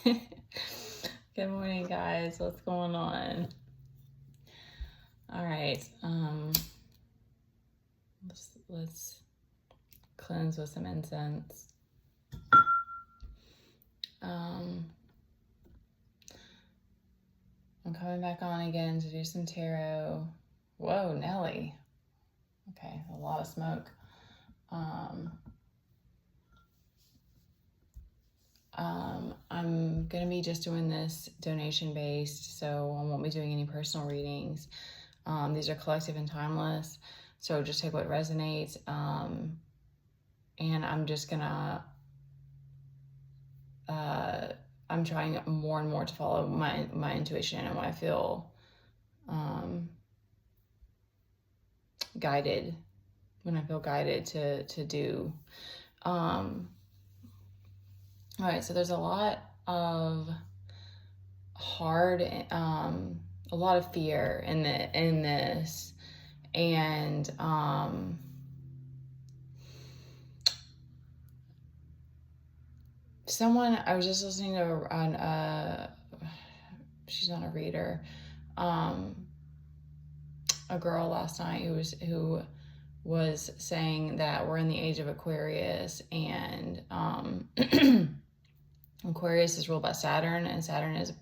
Good morning, guys. What's going on? All right. Let's cleanse with some incense. I'm coming back on again to do some tarot. Whoa, Nelly. Okay, a lot of smoke. I'm going to be just doing this donation based, so I won't be doing any personal readings. These are collective and timeless, so just take what resonates. And I'm just going to, I'm trying more and more to follow my intuition and what I feel guided, when I feel guided to do. All right, so there's a lot of a lot of fear in this, and someone I was just listening to on she's not a reader, a girl last night who was saying that we're in the age of Aquarius, and Aquarius is ruled by Saturn, and Saturn is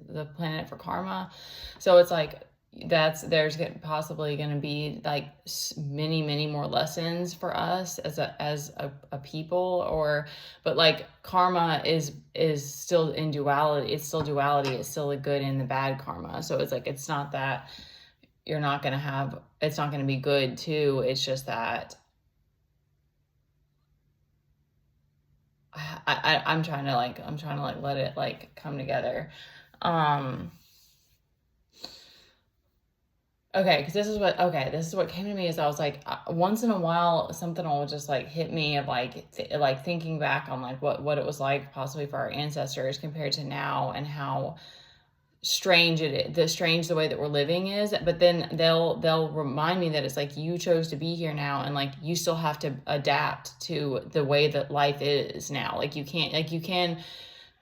the planet for karma. So it's like there's possibly going to be like many more lessons for us as a people, but like karma is still in duality. It's still duality. It's still the good and the bad karma. So it's like, it's not that it's not going to be good too. It's just that I'm trying to let it like come together. Okay, because this is what came to me. Is I was like, once in a while something will just like hit me of like thinking back on like what it was like possibly for our ancestors compared to now, and how strange the way that we're living is. But then they'll remind me that it's like, you chose to be here now, and like you still have to adapt to the way that life is now. Like you can,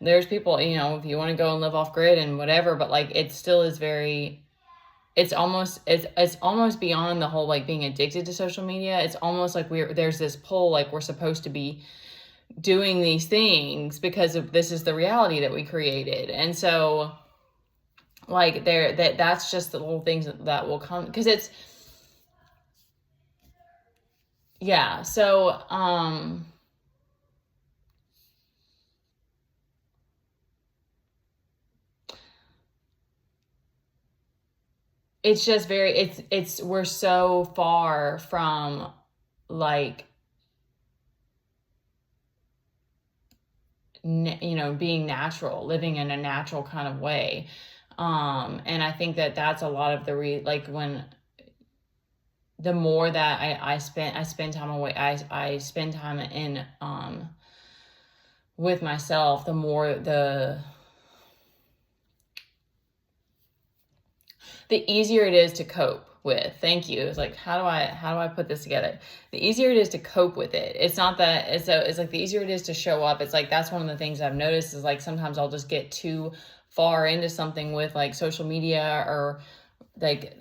there's people, if you want to go and live off grid and whatever, but like it still is it's almost beyond the whole like being addicted to social media. It's almost like there's this pull, like we're supposed to be doing these things because this is the reality that we created. And so like that's just the little things that will come, because it's, yeah. So it's just we're so far from like, being natural, living in a natural kind of way. And I think that that's a lot of when the more that I spend time away, I spend time in with myself, the more the easier it is to cope with. Thank you. It's like, how do I put this together? The easier it is to cope with it. It's not that it's like the easier it is to show up. It's like, that's one of the things I've noticed is like, sometimes I'll just get too far into something with like social media or like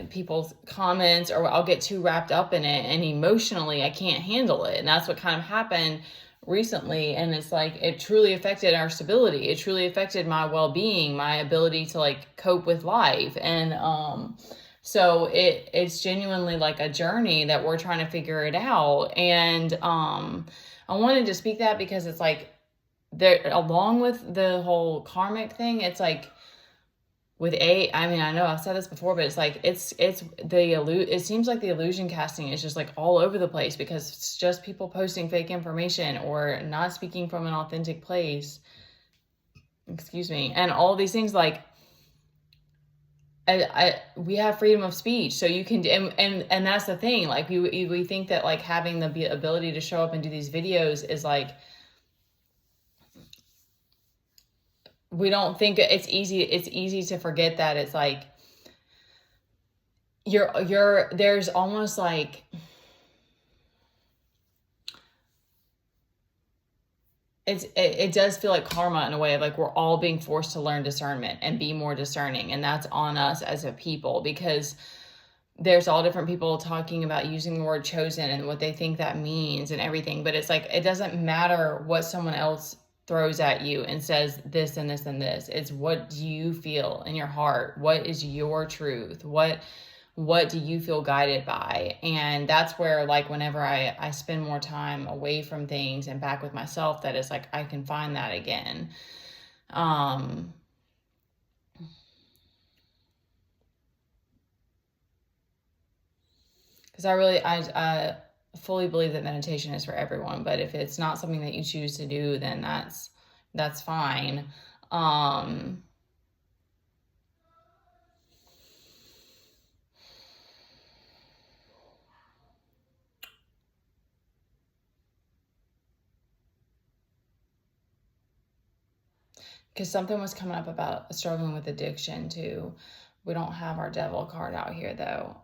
people's comments, or I'll get too wrapped up in it, and emotionally I can't handle it. And that's what kind of happened recently. And it's like, it truly affected our stability. It truly affected my well-being, my ability to like cope with life. And so it's genuinely like a journey that we're trying to figure it out. And I wanted to speak that because it's like, there, along with the whole karmic thing, it's like I mean, I know I've said this before, but it's like, it seems like the illusion casting is just like all over the place, because it's just people posting fake information or not speaking from an authentic place. Excuse me. And all these things, like, we have freedom of speech, so you can, and that's the thing. Like we think that like having the ability to show up and do these videos is like, we don't think it's easy to forget that it's like there's almost like, it does feel like karma in a way, like we're all being forced to learn discernment and be more discerning. And that's on us as a people, because there's all different people talking about using the word chosen and what they think that means and everything. But it's like, it doesn't matter what someone else throws at you and says this and this and this. It's what do you feel in your heart? What is your truth? What do you feel guided by? And that's where, like, whenever I spend more time away from things and back with myself, that is like, I can find that again. Because I fully believe that meditation is for everyone, but if it's not something that you choose to do, then that's fine. Because something was coming up about struggling with addiction too. We don't have our devil card out here though.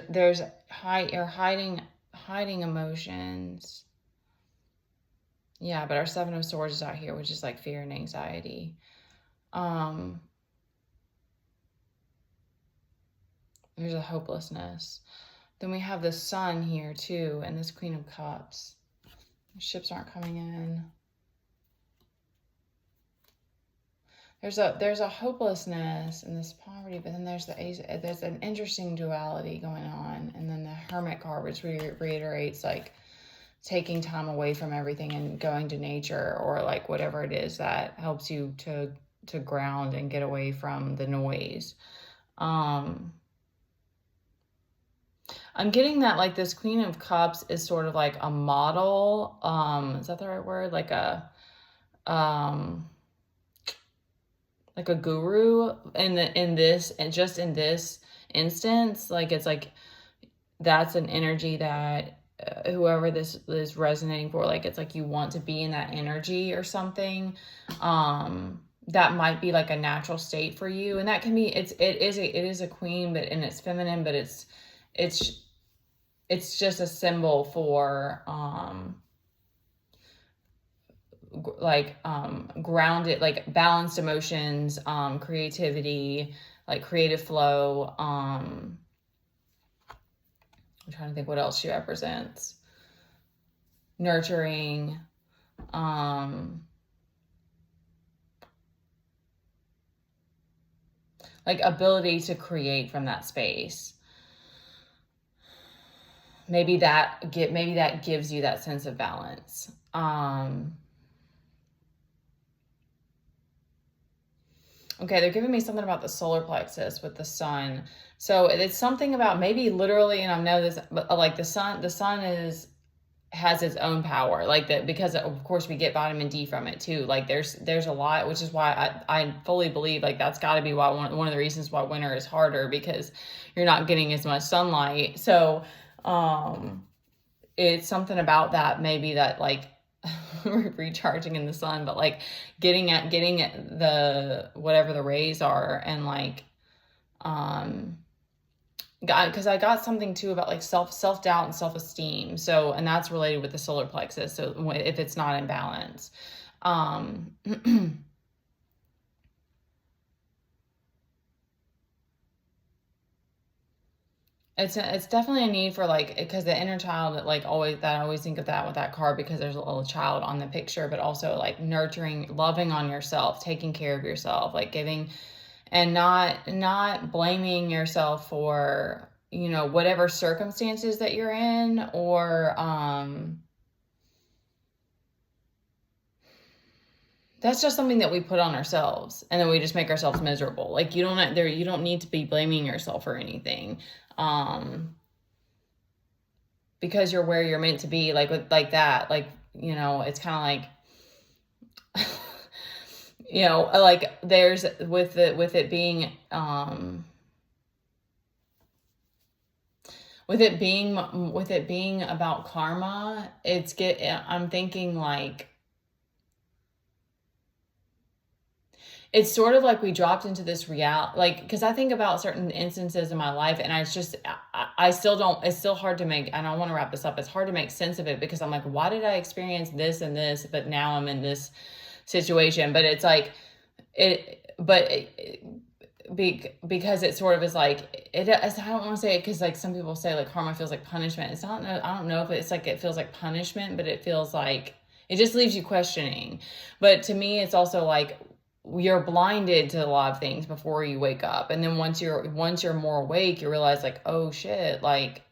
There's hiding emotions. Yeah, but our Seven of Swords is out here, which is like fear and anxiety. There's a hopelessness. Then we have the Sun here too, and this Queen of Cups. The ships aren't coming in. There's a hopelessness and this poverty, but then there's an interesting duality going on. And then the Hermit card, which reiterates like taking time away from everything and going to nature, or like whatever it is that helps you to ground and get away from the noise. I'm getting that like this Queen of Cups is sort of like a model. Is that the right word? Like a guru in this instance. Like, it's like, that's an energy that whoever this is resonating for, like, it's like you want to be in that energy or something. That might be like a natural state for you. And that can be, it is a queen, but and it's feminine, but it's just a symbol for, grounded, like balanced emotions, creativity, like creative flow. I'm trying to think what else she represents. Nurturing, like ability to create from that space. Maybe that gives you that sense of balance. Okay, they're giving me something about the solar plexus with the Sun. So it's something about maybe literally, and I know this, but like the sun has its own power, like that, because of course we get vitamin D from it too. Like there's a lot, which is why I fully believe like that's got to be why one of the reasons why winter is harder, because you're not getting as much sunlight. So it's something about that, maybe that like recharging in the sun, but like getting at the whatever the rays are, and like because I got something too about like self-doubt and self-esteem. So, and that's related with the solar plexus. So if it's not in balance, it's definitely a need for like, because the inner child, that like I always think of that with that card, because there's a little child on the picture, but also like nurturing, loving on yourself, taking care of yourself, like giving, and not blaming yourself for, whatever circumstances that you're in, or that's just something that we put on ourselves, and then we just make ourselves miserable. Like you don't need to be blaming yourself for anything, because you're where you're meant to be. Like like that, like it's kind of like like there's with it being about karma. I'm thinking like it's sort of like we dropped into this reality, like, because I think about certain instances in my life, and I still don't, it's still hard to make, and I want to wrap this up, it's hard to make sense of it, because I'm like, why did I experience this and this, but now I'm in this situation? But it's like, because it sort of is like, I don't want to say it, because like some people say like karma feels like punishment. It's not, I don't know if it's like, it feels like punishment, but it feels like, it just leaves you questioning. But to me, it's also like, you're blinded to a lot of things before you wake up. And then once you're more awake, you realize like, oh shit, like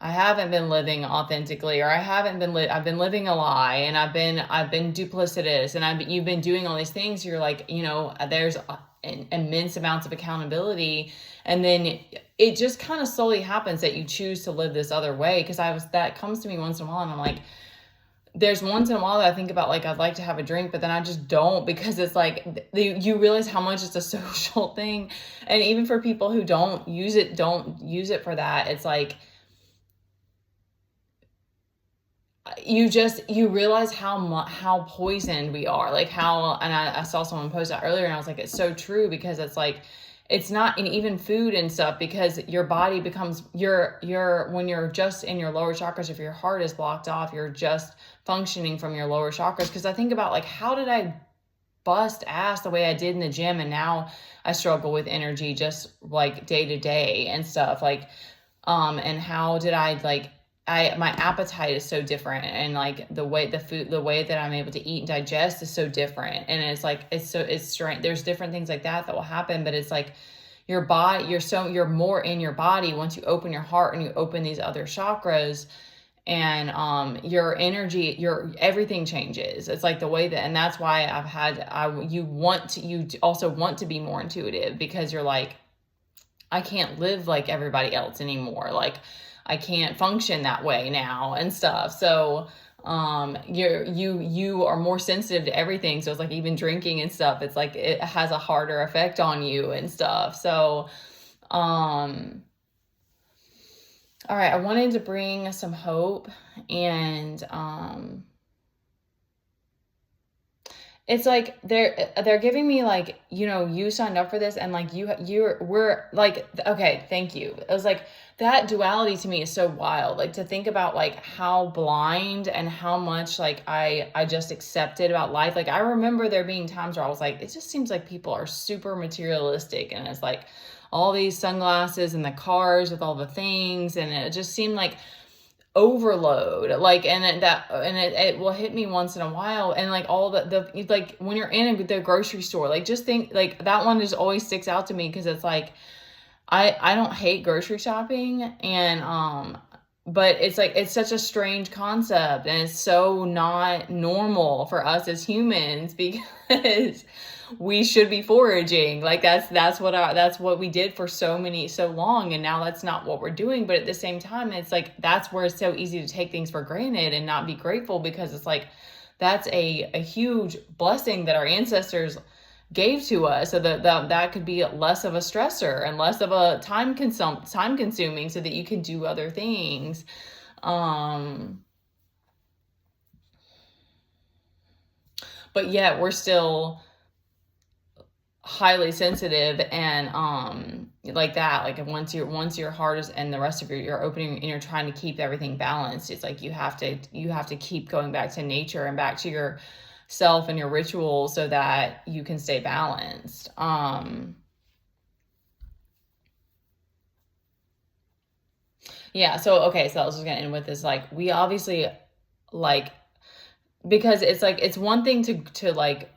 I haven't been living authentically, or I've been living a lie, and I've been duplicitous, and you've been doing all these things. You're like, there's immense amounts of accountability. And then it just kind of slowly happens that you choose to live this other way. Cause that comes to me once in a while, and I'm like, there's once in a while that I think about like, I'd like to have a drink, but then I just don't, because it's like, you realize how much it's a social thing. And even for people who don't use it for that, it's like, you realize how poisoned we are, like and I saw someone post that earlier, and I was like, it's so true, because it's like, it's not in even food and stuff, because your body becomes when you're just in your lower chakras, if your heart is blocked off, you're just functioning from your lower chakras. Because I think about like, how did I bust ass the way I did in the gym, and now I struggle with energy just like day to day and stuff, like and how did I like, my appetite is so different, and like the way that I'm able to eat and digest is so different. And it's like, it's strange. There's different things like that will happen, but it's like your body, you're more in your body once you open your heart and you open these other chakras, and your energy, everything changes. It's like the way that, and that's why you also want to be more intuitive, because you're like, I can't live like everybody else anymore. Like I can't function that way now and stuff. So you are more sensitive to everything. So it's like, even drinking and stuff, it's like it has a harder effect on you and stuff. So all right, I wanted to bring some hope, and it's like they're giving me like, you signed up for this, and like we're like, okay, thank you. It was like, that duality to me is so wild, like to think about like how blind and how much like I just accepted about life. Like I remember there being times where I was like, it just seems like people are super materialistic, and it's like all these sunglasses and the cars with all the things, and it just seemed like overload, like, and it will hit me once in a while, and like all the like when you're in the grocery store, like just think, like that one just always sticks out to me, because it's like I don't hate grocery shopping, and but it's like, it's such a strange concept, and it's so not normal for us as humans, because we should be foraging. Like that's what we did for so long, and now that's not what we're doing. But at the same time, it's like, that's where it's so easy to take things for granted and not be grateful, because it's like, that's a huge blessing that our ancestors gave to us, so that could be less of a stressor and less of a time consuming, so that you can do other things. But yet we're still highly sensitive, and like that, like once your heart is, and the rest of you're opening, and you're trying to keep everything balanced, it's like you have to keep going back to nature and back to your self and your rituals, so that you can stay balanced. Yeah, so okay, so I was just gonna end with this, like, we obviously, like, because it's like, it's one thing to like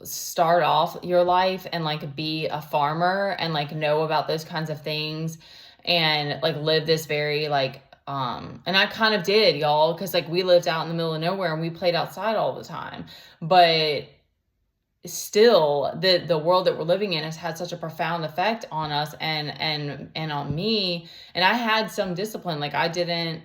start off your life and like be a farmer and like know about those kinds of things, and like live this very like and I kind of did, y'all, because like we lived out in the middle of nowhere, and we played outside all the time. But still, the world that we're living in has had such a profound effect on us, and on me. And I had some discipline, like I didn't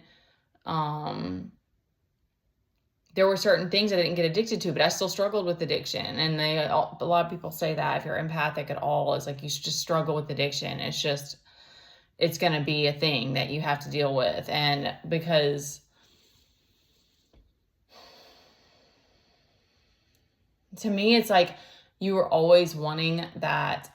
there were certain things I didn't get addicted to, but I still struggled with addiction. And a lot of people say that if you're empathic at all, it's like, you should just struggle with addiction. It's going to be a thing that you have to deal with. And because to me, it's like, you are always wanting that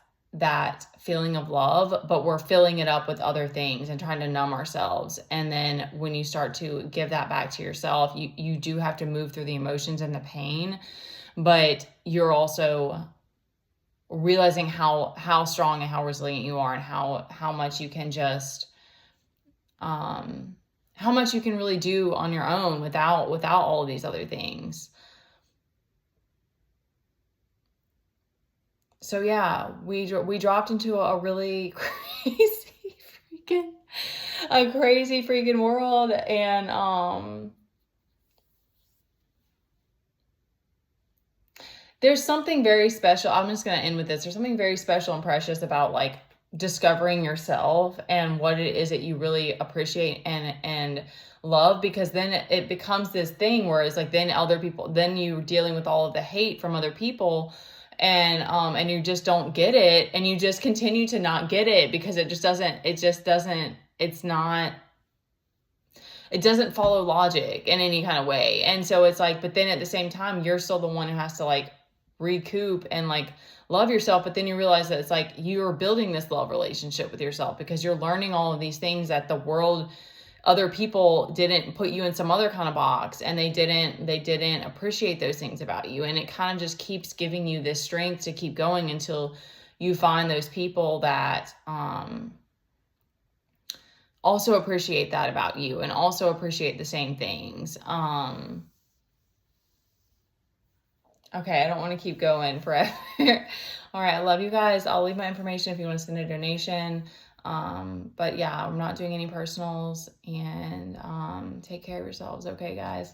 feeling of love, but we're filling it up with other things and trying to numb ourselves. And then when you start to give that back to yourself, you do have to move through the emotions and the pain, but you're also realizing how strong and how resilient you are, and how much you can just how much you can really do on your own without all of these other things. So yeah, we dropped into a really crazy freaking world, and there's something very special. I'm just going to end with this. There's something very special and precious about like discovering yourself and what it is that you really appreciate and love, because then it becomes this thing where it's like, then other people, then you're dealing with all of the hate from other people, and you just don't get it, and you just continue to not get it because it doesn't follow logic in any kind of way. And so it's like, but then at the same time, you're still the one who has to like recoup and like love yourself. But then you realize that it's like you're building this love relationship with yourself because you're learning all of these things that the world, other people didn't put you in some other kind of box, and they didn't appreciate those things about you. And it kind of just keeps giving you this strength to keep going until you find those people that also appreciate that about you and also appreciate the same things. Okay, I don't want to keep going forever. All right, I love you guys. I'll leave my information if you want to send a donation. But yeah, I'm not doing any personals, and take care of yourselves. Okay, guys.